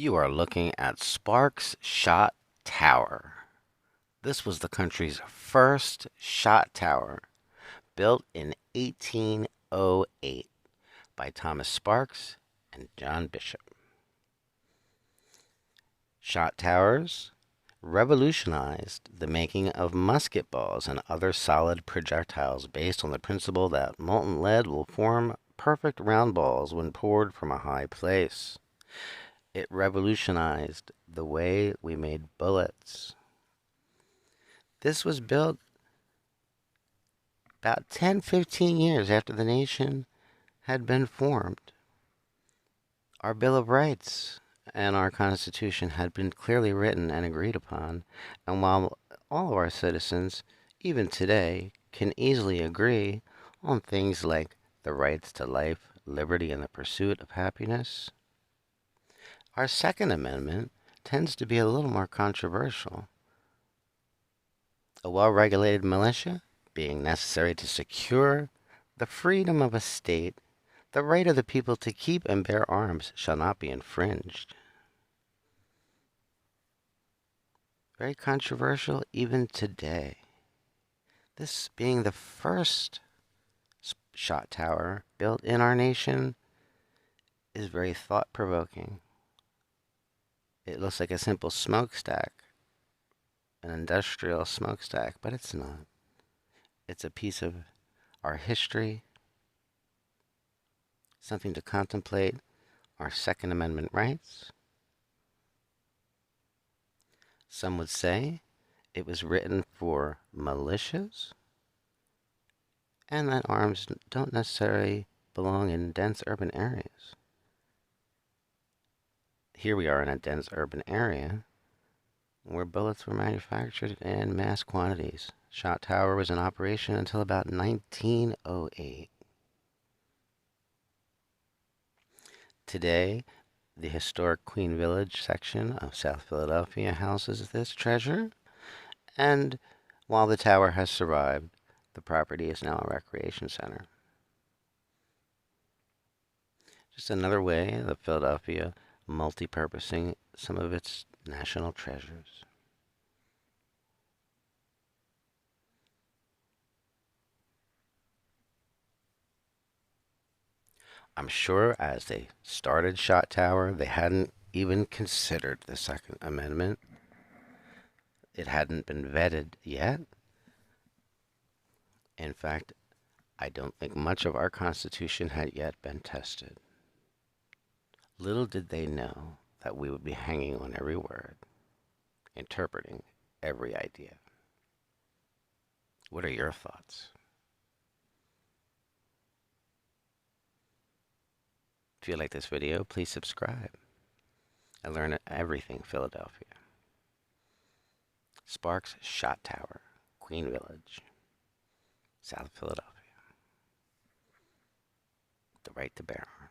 You are looking at Sparks Shot Tower. This was the country's first shot tower, built in 1808 by Thomas Sparks and John Bishop. Shot towers revolutionized the making of musket balls and other solid projectiles based on the principle that molten lead will form perfect round balls when poured from a high place. It revolutionized the way we made bullets. This was built about 10-15 years after the nation had been formed. Our Bill of Rights and our Constitution had been clearly written and agreed upon, and while all of our citizens, even today, can easily agree on things like the rights to life, liberty, and the pursuit of happiness, our Second Amendment tends to be a little more controversial. A well-regulated militia being necessary to secure the freedom of a state, the right of the people to keep and bear arms shall not be infringed. Very controversial even today. This being the first shot tower built in our nation is very thought-provoking. It looks like a simple smokestack, an industrial smokestack, but it's not. It's a piece of our history, something to contemplate, our Second Amendment rights. Some would say it was written for militias, and that arms don't necessarily belong in dense urban areas. Here we are in a dense urban area where bullets were manufactured in mass quantities. Shot Tower was in operation until about 1908. Today, the historic Queen Village section of South Philadelphia houses this treasure, and while the tower has survived, the property is now a recreation center. Just another way of Philadelphia multi-purposing some of its national treasures. I'm sure as they started Shot Tower, they hadn't even considered the Second Amendment. It hadn't been vetted yet. In fact, I don't think much of our Constitution had yet been tested. Little did they know that we would be hanging on every word, interpreting every idea. What are your thoughts? If you like this video, please subscribe and learn everything Philadelphia. Sparks Shot Tower, Queen Village, South Philadelphia. The right to bear arms.